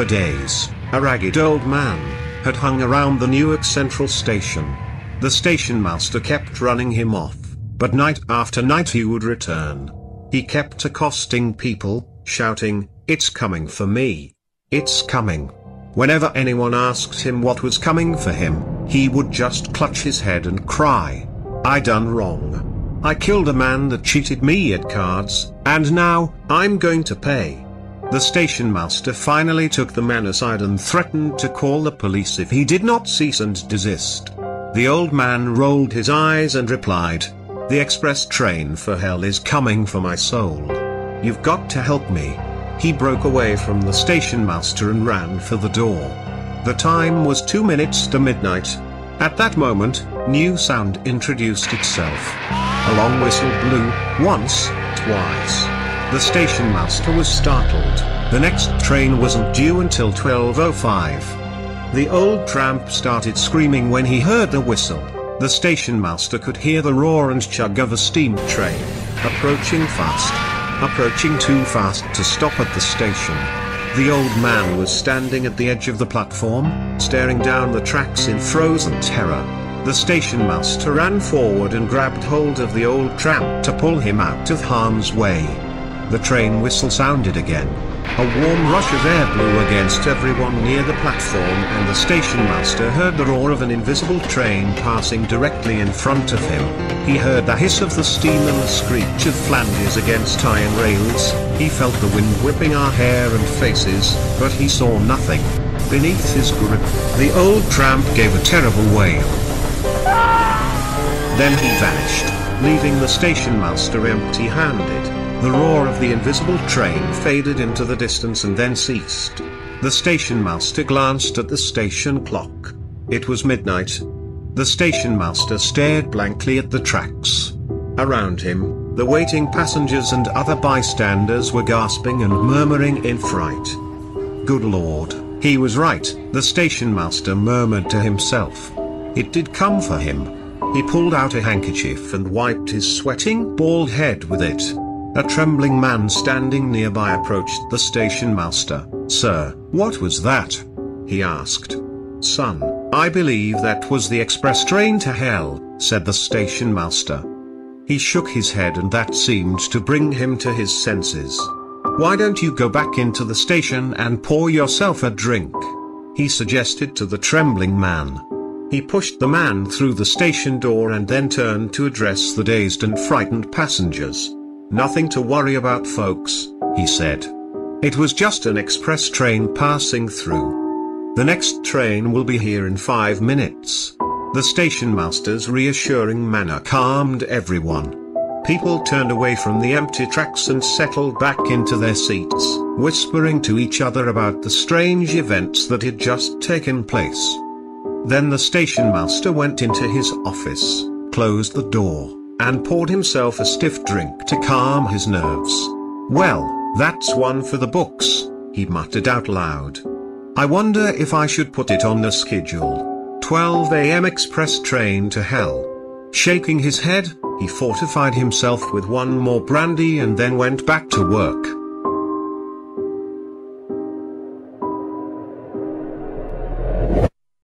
For days, a ragged old man had hung around the Newark Central Station. The station master kept running him off, but night after night he would return. He kept accosting people, shouting, "It's coming for me. It's coming." Whenever anyone asked him what was coming for him, he would just clutch his head and cry, "I done wrong. I killed a man that cheated me at cards, and now, I'm going to pay." The station master finally took the man aside and threatened to call the police if he did not cease and desist. The old man rolled his eyes and replied, "The express train for hell is coming for my soul. You've got to help me." He broke away from the station master and ran for the door. The time was 2 minutes to midnight. At that moment, new sound introduced itself. A long whistle blew, once, twice. The station master was startled. The next train wasn't due until 12:05. The old tramp started screaming when he heard the whistle. The station master could hear the roar and chug of a steam train, approaching fast. Approaching too fast to stop at the station. The old man was standing at the edge of the platform, staring down the tracks in frozen terror. The station master ran forward and grabbed hold of the old tramp to pull him out of harm's way. The train whistle sounded again. A warm rush of air blew against everyone near the platform, and the station master heard the roar of an invisible train passing directly in front of him. He heard the hiss of the steam and the screech of flanges against iron rails. He felt the wind whipping our hair and faces, but he saw nothing. Beneath his grip, the old tramp gave a terrible wail. Then he vanished, leaving the station master empty-handed. The roar of the invisible train faded into the distance and then ceased. The station master glanced at the station clock. It was midnight. The station master stared blankly at the tracks. Around him, the waiting passengers and other bystanders were gasping and murmuring in fright. Good Lord, he was right, the station master murmured to himself. It did come for him. He pulled out a handkerchief and wiped his sweating bald head with it. A trembling man standing nearby approached the station master. "Sir, what was that?" he asked. "Son, I believe that was the express train to hell," said the station master. He shook his head and that seemed to bring him to his senses. "Why don't you go back into the station and pour yourself a drink?" he suggested to the trembling man. He pushed the man through the station door and then turned to address the dazed and frightened passengers. "Nothing to worry about, folks," he said. "It was just an express train passing through. The next train will be here in 5 minutes." The station master's reassuring manner calmed everyone. People turned away from the empty tracks and settled back into their seats, whispering to each other about the strange events that had just taken place. Then the station master went into his office, closed the door, and poured himself a stiff drink to calm his nerves. "Well, that's one for the books," he muttered out loud. "I wonder if I should put it on the schedule. 12 a.m. express train to hell." Shaking his head, he fortified himself with one more brandy and then went back to work.